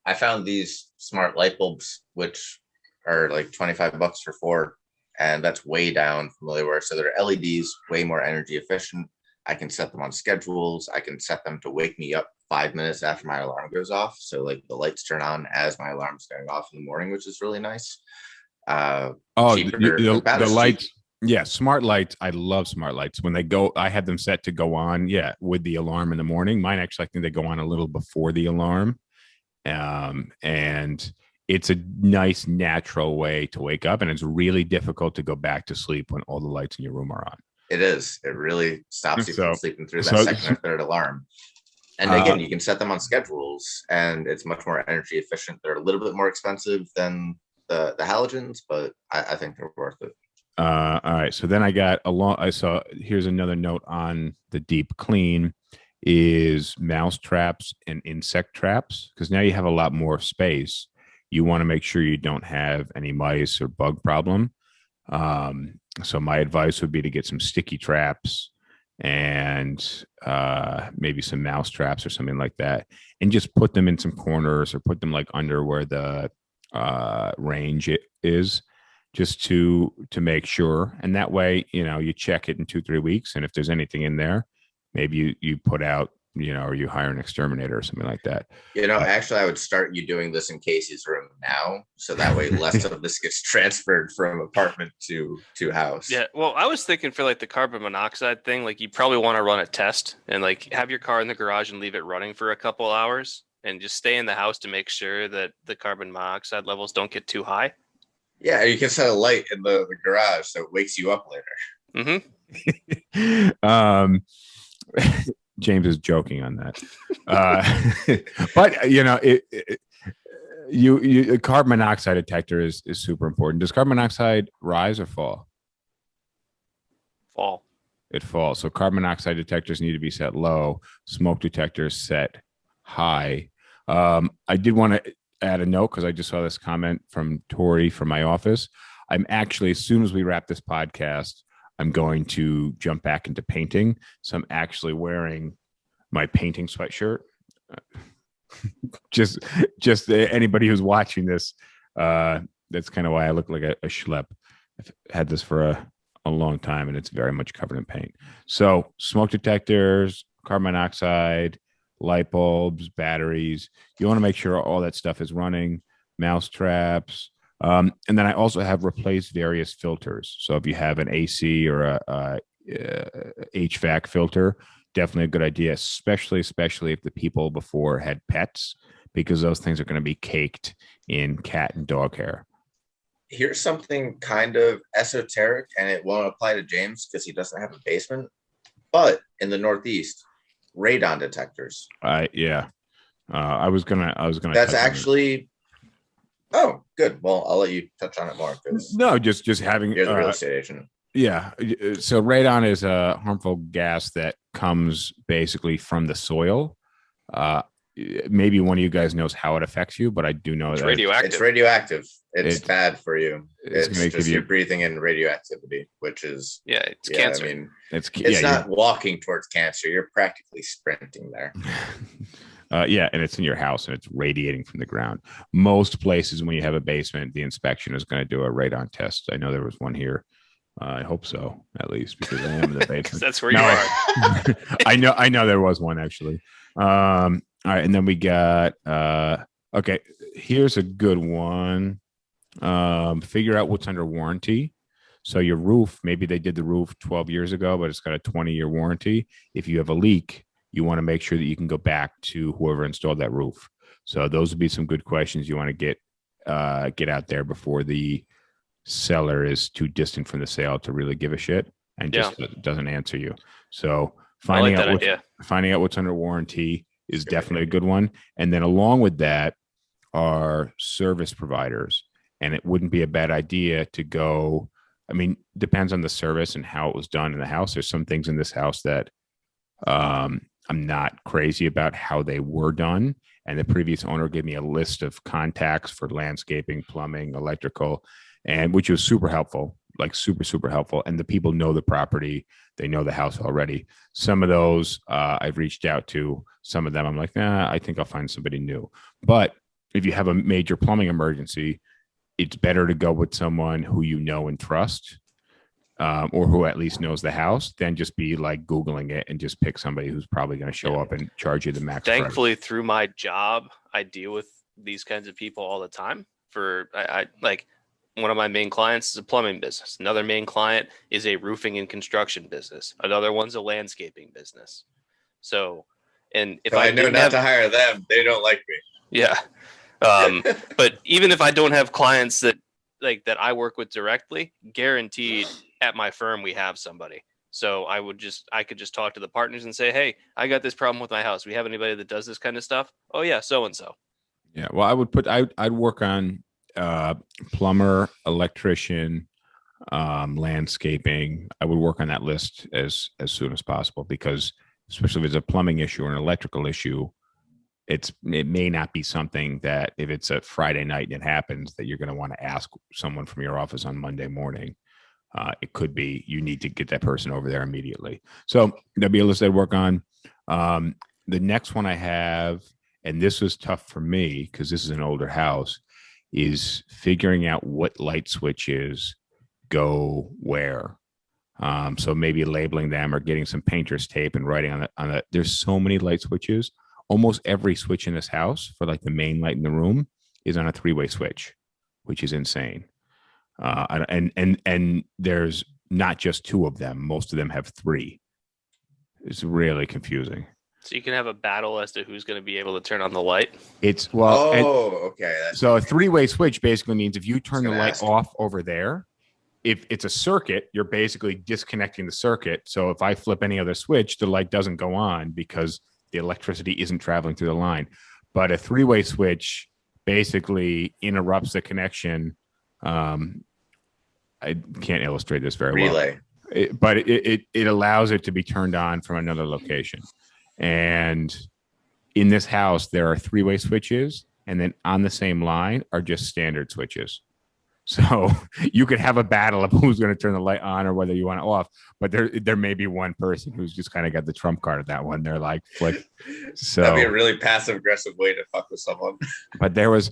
I found these smart light bulbs, which are like $25 for 4. And that's way down from where they were. So they're LEDs, way more energy efficient. I can set them on schedules. I can set them to wake me up 5 minutes after my alarm goes off. So like the lights turn on as my alarm's going off in the morning, which is really nice. The lights. Yeah, smart lights. I love smart lights. When they go, I had them set to go on, with the alarm in the morning. Mine actually, I think they go on a little before the alarm. And it's a nice natural way to wake up, and it's really difficult to go back to sleep when all the lights in your room are on. It is. It really stops you from sleeping through that second or third alarm. And again, you can set them on schedules, and it's much more energy efficient. They're a little bit more expensive than the halogens, but I think they're worth it. All right. So then I saw, here's another note on the deep clean is mouse traps and insect traps, because now you have a lot more space. You want to make sure you don't have any mice or bug problem. So my advice would be to get some sticky traps and maybe some mouse traps or something like that, and just put them in some corners or put them like under where the range is, just to make sure. And that way, you check it in 2-3 weeks, and if there's anything in there, maybe you put out, or you hire an exterminator or something like that. Actually, I would start you doing this in Casey's room now, so that way less of this gets transferred from apartment to house. Yeah, well, I was thinking for like the carbon monoxide thing, like you probably want to run a test and like have your car in the garage and leave it running for a couple hours, and just stay in the house to make sure that the carbon monoxide levels don't get too high. Yeah, you can set a light in the garage so it wakes you up later. Mm-hmm. James is joking on that, but a carbon monoxide detector is super important. Does carbon monoxide rise or fall? Fall. It falls. So carbon monoxide detectors need to be set low. Smoke detectors set high. I did want to add a note because I just saw this comment from Tori from my office. I'm actually, as soon as we wrap this podcast, I'm going to jump back into painting. So I'm actually wearing my painting sweatshirt. just anybody who's watching this, that's kind of why I look like a schlep. I've had this for a long time, and it's very much covered in paint. So smoke detectors, carbon monoxide, light bulbs, batteries. You want to make sure all that stuff is running. Mouse traps. And then I also have replaced various filters. So if you have an AC or a HVAC filter, definitely a good idea, especially if the people before had pets, because those things are going to be caked in cat and dog hair. Here's something kind of esoteric, and it won't apply to James because he doesn't have a basement. But in the Northeast, radon detectors. Yeah. I was gonna. That's actually. Oh, good. Well, I'll let you touch on it more. No, just having. You're the real estate agent. Yeah. So radon is a harmful gas that comes basically from the soil. Maybe one of you guys knows how it affects you, but I do know it's that radioactive. It's radioactive. It's bad for you. It's just you're breathing in radioactivity, which is it's cancer. I mean, it's not walking towards cancer. You're practically sprinting there. And it's in your house and it's radiating from the ground. Most places, when you have a basement, the inspection is going to do a radon test. I know there was one here. I hope so, at least, because I am in the basement. That's where you are. I know there was one actually. All right, and then we got okay. Here's a good one. Figure out what's under warranty. So your roof, maybe they did the roof 12 years ago, but it's got a 20-year warranty. If you have a leak, you want to make sure that you can go back to whoever installed that roof. So those would be some good questions you want to get out there before the seller is too distant from the sale to really give a shit and just doesn't answer you. So finding out what's under warranty is definitely a good one. And then along with that are service providers. And it wouldn't be a bad idea to go, I mean, depends on the service and how it was done in the house. There's some things in this house that I'm not crazy about how they were done. And the previous owner gave me a list of contacts for landscaping, plumbing, electrical, and which was super helpful, like super helpful. And the people know the property. They know the house already. Some of those I've reached out to. Some of them I'm like, I think I'll find somebody new. But if you have a major plumbing emergency, it's better to go with someone who you know and trust, or who at least knows the house, than just be like Googling it and just pick somebody who's probably going to show up and charge you the max. Thankfully, through my job, I deal with these kinds of people all the time. I like one of my main clients is a plumbing business. Another main client is a roofing and construction business. Another one's a landscaping business. So, and if I know not to hire them, they don't like me. Yeah. But even if I don't have clients that I work with directly, guaranteed at my firm we have somebody. So I could just talk to the partners and say, hey, I got this problem with my house. We have anybody that does this kind of stuff? Oh yeah, so and so. Yeah. Well, I'd work on plumber, electrician, landscaping. I would work on that list as soon as possible, because especially if it's a plumbing issue or an electrical issue, it may not be something that, if it's a Friday night and it happens, that you're going to want to ask someone from your office on Monday morning. It could be you need to get that person over there immediately. So that'd be a list I'd work on. The next one I have, and this was tough for me because this is an older house, is figuring out what light switches go where. So maybe labeling them or getting some painter's tape and writing on it. There's so many light switches. Almost every switch in this house for like the main light in the room is on a 3-way switch, which is insane. And there's not just 2 of them. Most of them have 3. It's really confusing. So you can have a battle as to who's going to be able to turn on the light. It's well. Okay. So a 3-way switch basically means if you turn the light off over there, if it's a circuit, you're basically disconnecting the circuit. So if I flip any other switch, the light doesn't go on because the electricity isn't traveling through the line. But a 3-way switch basically interrupts the connection. I can't illustrate this very well. But it allows it to be turned on from another location. And in this house, there are 3-way switches, and then on the same line are just standard switches. So you could have a battle of who's going to turn the light on or whether you want it off. But there may be one person who's just kind of got the trump card at that one. They're like, flick. So that'd be a really passive aggressive way to fuck with someone. But there was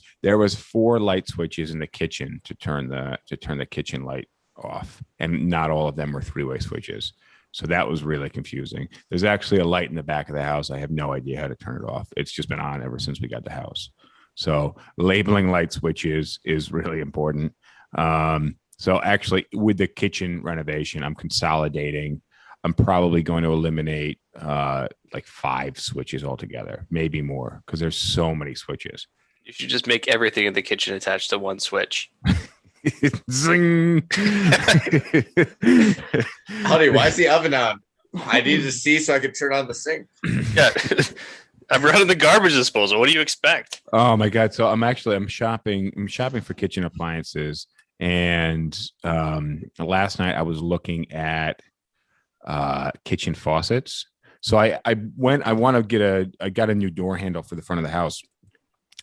4 light switches in the kitchen to turn the kitchen light off, and not all of them were 3-way switches. So that was really confusing. There's actually a light in the back of the house. I have no idea how to turn it off. It's just been on ever since we got the house. So labeling light switches is really important. So actually with the kitchen renovation, I'm consolidating. I'm probably going to eliminate like 5 switches altogether, maybe more, because there's so many switches. You should just make everything in the kitchen attached to one switch. Zing. Honey, why is the oven on? I need to see so I can turn on the sink. Yeah. I'm running the garbage disposal. What do you expect? Oh my God. So I'm shopping for kitchen appliances. And last night I was looking at kitchen faucets. So I got a new door handle for the front of the house.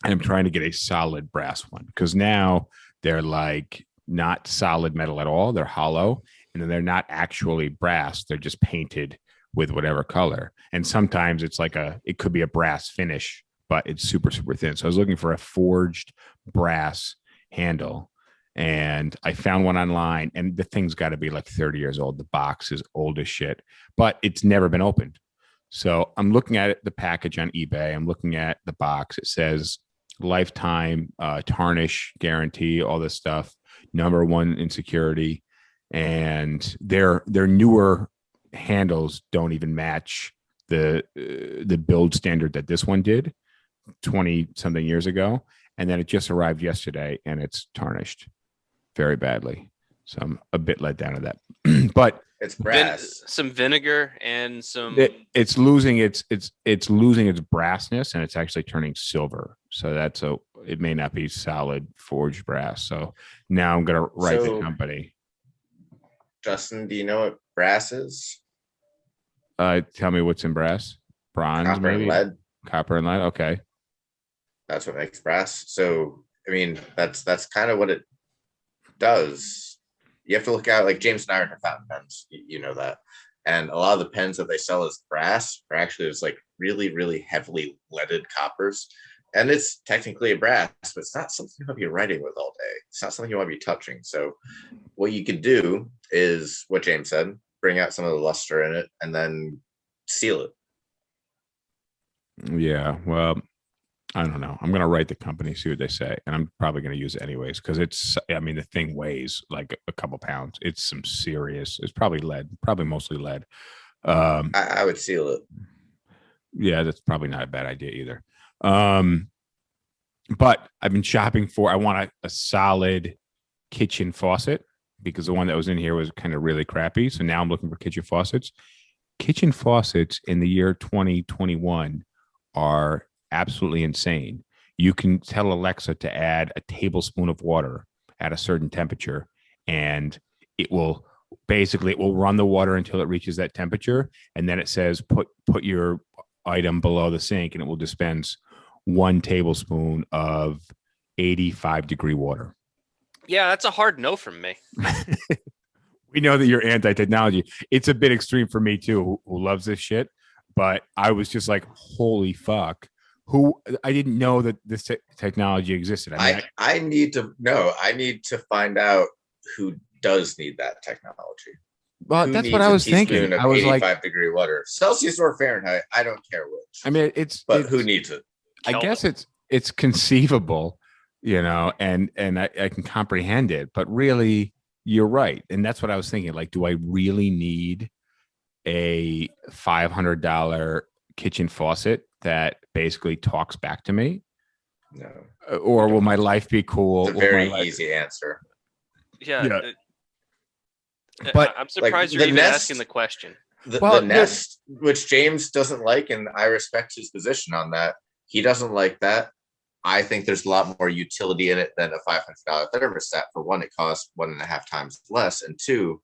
And I'm trying to get a solid brass one, because now they're like not solid metal at all. They're hollow, and then they're not actually brass. They're just painted with whatever color. And sometimes it's like it could be a brass finish, but it's super, super thin. So I was looking for a forged brass handle, and I found one online, and the thing's got to be like 30 years old. The box is old as shit, but it's never been opened. So I'm looking at the package on eBay. I'm looking at the box. It says lifetime tarnish guarantee, all this stuff, #1 in security, and their newer handles don't even match the build standard that this one did 20 something years ago. And then it just arrived yesterday, and it's tarnished very badly. So I'm a bit let down at that. But it's brass. Some vinegar and some. It's losing its brassness, and it's actually turning silver. So it may not be solid forged brass. So now I'm gonna write the company. Justin, do you know what brass is? Tell me what's in brass. Bronze, copper, maybe? And lead. Copper and lead. Okay. That's what makes brass. So I mean, that's kind of what it does. You have to look out, like James and I are fountain pens, you know that. And a lot of the pens that they sell as brass are actually just like really, really heavily leaded coppers. And it's technically a brass, but it's not something you want to be writing with all day. It's not something you want to be touching. So what you could do is what James said, bring out some of the luster in it and then seal it. Yeah, well, I don't know. I'm going to write the company, see what they say. And I'm probably going to use it anyways, because the thing weighs like a couple pounds. It's probably lead, probably mostly lead. I would seal it. Yeah, that's probably not a bad idea either. But I've been shopping for. I want a solid kitchen faucet because the one that was in here was kind of really crappy. So now I'm looking for kitchen faucets. Kitchen faucets in the year 2021 are absolutely insane. You can tell Alexa to add a tablespoon of water at a certain temperature, and it will run the water until it reaches that temperature, and then it says put your item below the sink, and it will dispense 1 tablespoon of 85-degree water. Yeah, that's a hard no from me. We know that you're anti-technology. It's a bit extreme for me too, who loves this shit. But I was just like, holy fuck. I didn't know that this technology existed. I need to know. I need to find out who does need that technology. Well, that's what I was thinking. I was 85-degree water, Celsius or Fahrenheit. I don't care which. I mean, who needs it? I guess it's conceivable, and I can comprehend it. But really, you're right, and that's what I was thinking. Like, do I really need a $500 kitchen faucet that basically talks back to me? No. Or will my life be cool? It's a very easy answer. Yeah. But I'm surprised you're even asking the question. The Nest, which James doesn't like, and I respect his position on that. He doesn't like that. I think there's a lot more utility in it than a $500 thermostat. For one, it costs 1.5 times less, and two,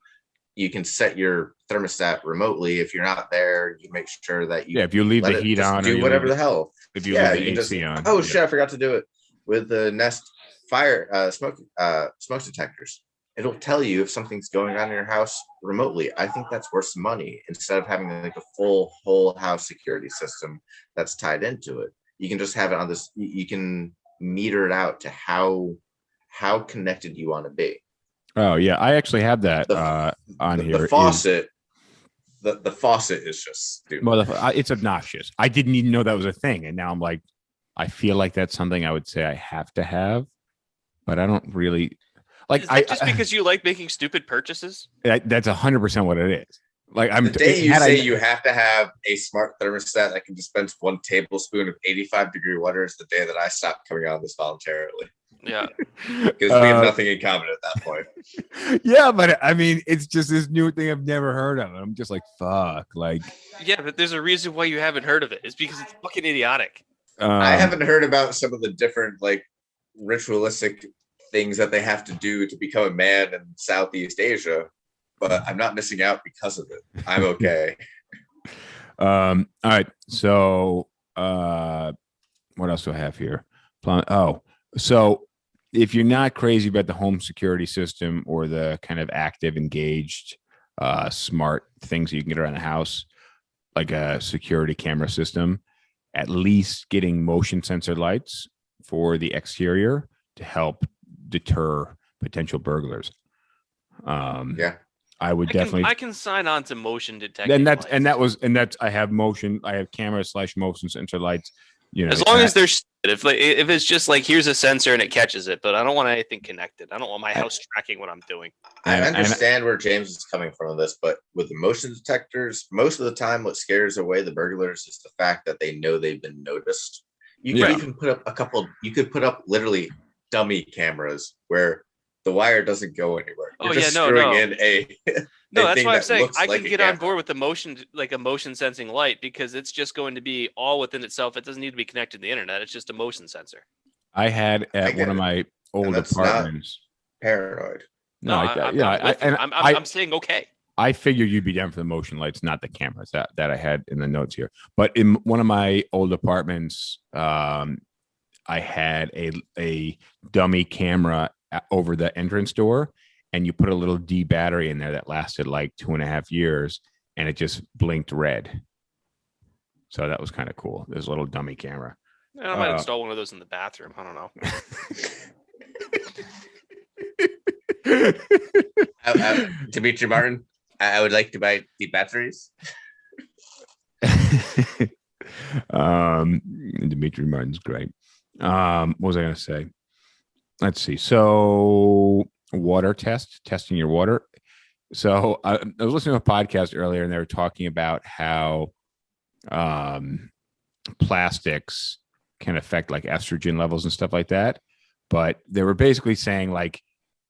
you can set your thermostat remotely. If you're not there, you make sure that you if you leave the heat on, do whatever the hell. If you leave the AC on. Oh shit! I forgot to do it with the Nest smoke detectors. It'll tell you if something's going on in your house remotely. I think that's worth some money instead of having like a full whole house security system that's tied into it. You can just have it on this. You can meter it out to how connected you want to be. Oh yeah, I actually have that on here. The faucet, the faucet is just stupid. Well, it's obnoxious. I didn't even know that was a thing, and now I'm like, I feel like that's something I would say I have to have, but I don't really like. Is that just because you like making stupid purchases? That's 100% what it is. Like the day you say you have to have a smart thermostat that can dispense 1 tablespoon of 85-degree water is the day that I stopped coming on this voluntarily. Yeah, because we have nothing in common at that point. Yeah, but I mean, it's just this new thing I've never heard of. I'm just like, fuck. Like, yeah, but there's a reason why you haven't heard of it. It's because it's fucking idiotic. I haven't heard about some of the different like ritualistic things that they have to do to become a man in Southeast Asia, but I'm not missing out because of it. I'm okay. All right. So, what else do I have here? So if you're not crazy about the home security system or the kind of active, engaged, smart things that you can get around the house, like a security camera system, at least getting motion sensor lights for the exterior to help deter potential burglars. Yeah, I would definitely. I can sign on to motion detection. I have camera/motion sensor lights. As long as there's if it's just like here's a sensor and it catches it, but I don't want anything connected. I don't want my house tracking what I'm doing. I understand where James is coming from on this, but with the motion detectors, most of the time, what scares away the burglars is the fact that they know they've been noticed. You could even put up a couple. You could put up literally dummy cameras where the wire doesn't go anywhere. You're just screwing in a no, that's why I'm saying I can get on board with the motion, like a motion sensing light, because it's just going to be all within itself. It doesn't need to be connected to the internet. It's just a motion sensor. I had at one of my old apartments. Paranoid. No, I'm saying okay. I figured you'd be down for the motion lights, not the cameras that I had in the notes here. But in one of my old apartments, I had a dummy camera over the entrance door, and you put a little D battery in there that lasted like 2.5 years, and it just blinked red. So that was kind of cool. There's a little dummy camera. I might install one of those in the bathroom. I don't know. Dimitri Martin, I would like to buy the batteries. Dimitri Martin's great. What was I going to say? Let's see. So water testing your water. So I was listening to a podcast earlier, and they were talking about how plastics can affect like estrogen levels and stuff like that. But they were basically saying like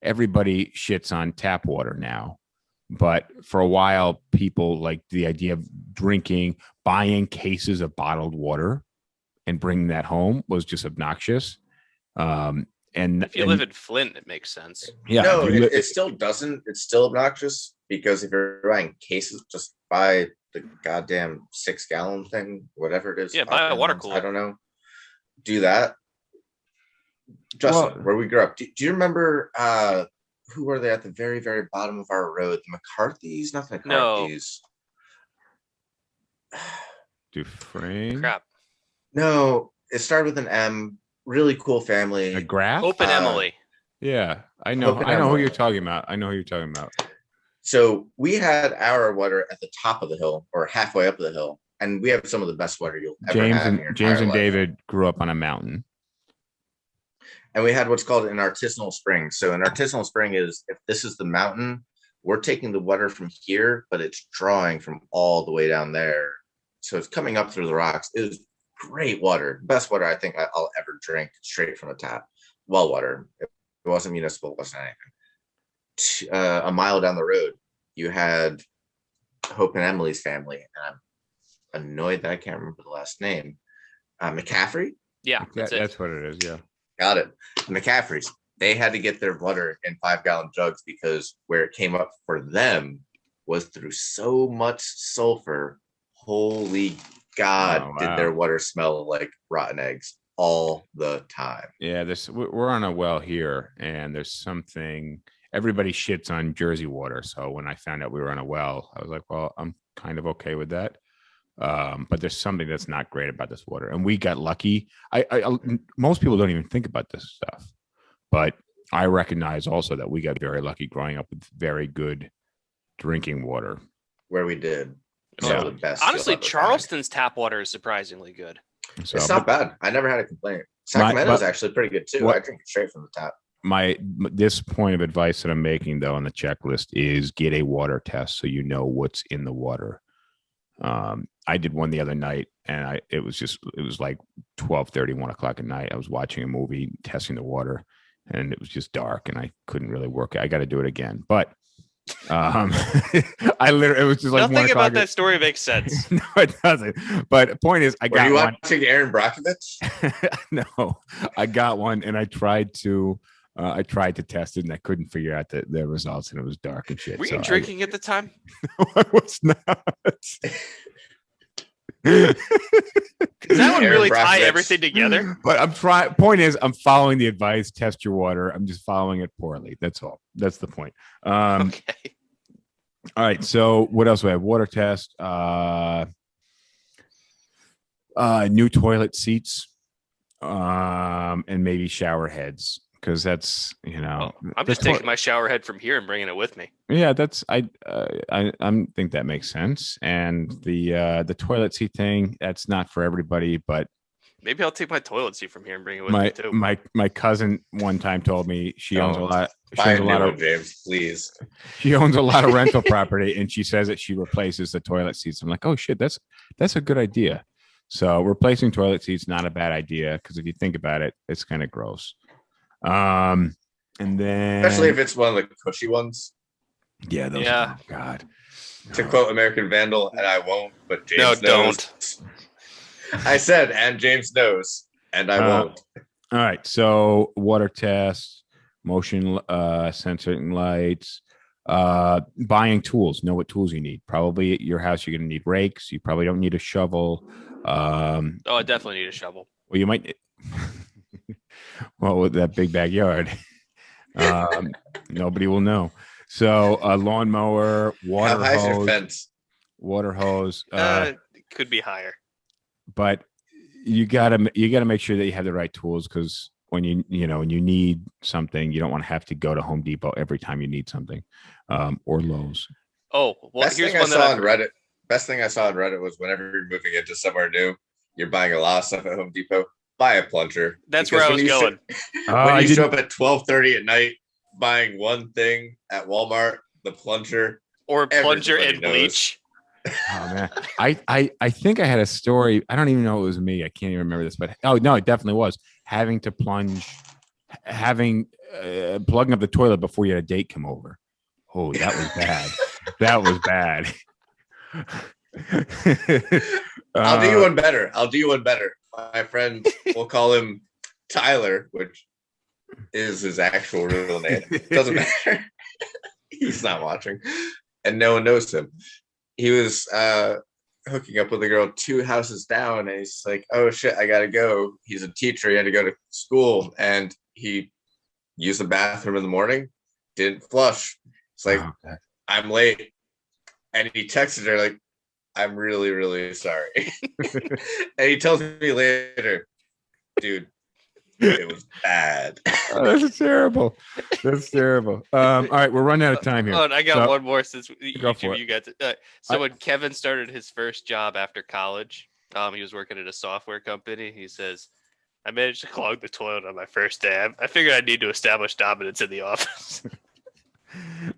everybody shits on tap water now. But for a while, people like the idea of buying cases of bottled water and bringing that home was just obnoxious. And if you live in Flint, it makes sense. Yeah, no, it still doesn't. It's still obnoxious because if you're buying cases, just buy the goddamn 6-gallon thing, whatever it is. Yeah, buy a water cooler. I don't know. Do that. Justin, where we grew up, do you remember who were they at the very, very bottom of our road? The McCarthys? Not the McCarthys. No. Dufresne? Crap. No, it started with an M. Really cool family. A Graph? Hope and Emily. Yeah, I know who you're talking about. So we had our water at the top of the hill or halfway up the hill, and we have some of the best water you'll ever have in your James and life. David grew up on a mountain. And we had what's called an artisanal spring. So an artisanal spring is if this is the mountain, we're taking the water from here, but it's drawing from all the way down there. So it's coming up through the rocks. It was great water. Best water I think I'll ever drink straight from the tap. Well water. It wasn't municipal, it wasn't anything. A mile down the road, you had Hope and Emily's family. And I'm annoyed that I can't remember the last name. McCaffrey? Yeah, that's what it is, yeah. Got it. The McCaffreys, they had to get their water in 5-gallon jugs because where it came up for them was through so much sulfur. Holy God, wow. Did their water smell like rotten eggs all the time. Yeah, we're on a well here, and there's something, everybody shits on Jersey water. So when I found out we were on a well, I was like, well, I'm kind of okay with that. But there's something that's not great about this water, and we got lucky. Most people don't even think about this stuff, but I recognize also that we got very lucky growing up with very good drinking water. Where we did some of the best. Honestly, Charleston's tap water is surprisingly good. So, it's not bad. I never had a complaint. Sacramento is actually pretty good too. I drink it straight from the tap. This point of advice that I'm making though on the checklist is get a water test so you know what's in the water. I did one the other night, and it was like 12:30, 1 o'clock at night. I was watching a movie, testing the water, and it was just dark, and I couldn't really work it. I got to do it again, but it was just like nothing about that story makes sense. No, it doesn't. But the point is, Were you watching Aaron Brockovich? No, I got one, and I tried to test it, and I couldn't figure out the results, and it was dark and shit. Were you drinking at the time? No, I was not. That would really tie everything together. But point is, I'm following the advice. Test your water. I'm just following it poorly. That's all. That's the point. Okay. All right. So what else do we have? Water test. New toilet seats. And maybe shower heads. Because that's, I'm just taking my shower head from here and bringing it with me. Yeah, I think that makes sense. And the toilet seat thing, that's not for everybody, but maybe I'll take my toilet seat from here and bring it with me too. My cousin one time told me she owns a lot. James, please. She owns a lot of rental property, and she says that she replaces the toilet seats. I'm like, oh shit, that's a good idea. So replacing toilet seats not a bad idea because if you think about it, it's kind of gross. And then especially if it's one of the cushy ones. Yeah, those. Yeah. Oh, God. To quote American Vandal, and I won't, but James knows. Don't. I said, and James knows, and I won't. All right. So water test, motion sensing lights, buying tools. Know what tools you need. Probably at your house, you're going to need rakes. You probably don't need a shovel. I definitely need a shovel. Well, you might. Well, with that big backyard, nobody will know. So a lawnmower, water hose, water hose. Could be higher. But you gotta make sure that you have the right tools because when you need something, you don't want to have to go to Home Depot every time you need something, or Lowe's. Oh, well, Best thing I saw on Reddit was whenever you're moving into somewhere new, you're buying a lot of stuff at Home Depot. Buy a plunger. That's where I was going. When you show up at 12:30 at night buying one thing at Walmart, the plunger. Or plunger and bleach. Oh man, I think I had a story. I don't even know it was me. I can't even remember this, but oh no, it definitely was having to plugging up the toilet before you had a date come over. Oh, that was bad. That was bad. I'll do you one better. My friend, we'll call him Tyler, which is his actual real name. Doesn't matter. He's not watching, and no one knows him. He was hooking up with a girl 2 houses down, and he's like, "Oh shit, I gotta go." He's a teacher; he had to go to school, and he used the bathroom in the morning, didn't flush. It's like, I'm late, and he texted her like, "I'm really, really sorry." And he tells me later, "Dude, it was bad." Oh, that's terrible. That's terrible. All right, we're running out of time here. Oh, and I got one more since you got to. So when Kevin started his first job after college, he was working at a software company. He says, "I managed to clog the toilet on my first day. I figured I'd need to establish dominance in the office."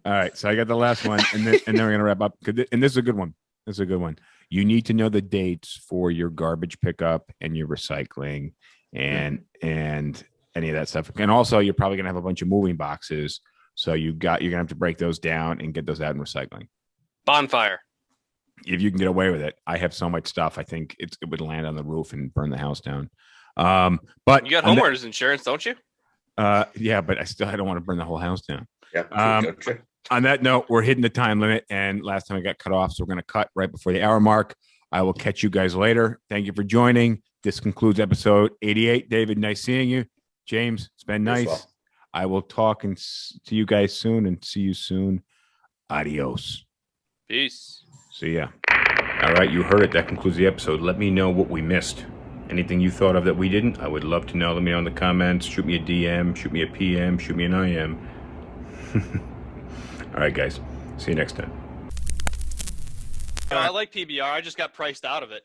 All right, so I got the last one, and then we're gonna wrap up. And this is a good one. This is a good one. You need to know the dates for your garbage pickup and your recycling, and any of that stuff. And also, you're probably gonna have a bunch of moving boxes, so you're gonna have to break those down and get those out in recycling. Bonfire. If you can get away with it. I have so much stuff. I think it would land on the roof and burn the house down. But you got homeowners insurance, don't you? Yeah, but I don't want to burn the whole house down. Yeah. On that note, we're hitting the time limit, and last time I got cut off, so we're going to cut right before the hour mark. I will catch you guys later. Thank you for joining. This concludes episode 88. David, nice seeing you. James, it's been nice. Well. I will talk to you guys soon and see you soon. Adios. Peace. See ya. All right, you heard it. That concludes the episode. Let me know what we missed. Anything you thought of that we didn't, I would love to know. Let me know in the comments. Shoot me a DM, shoot me a PM, shoot me an IM. All right, guys. See you next time. I like PBR. I just got priced out of it.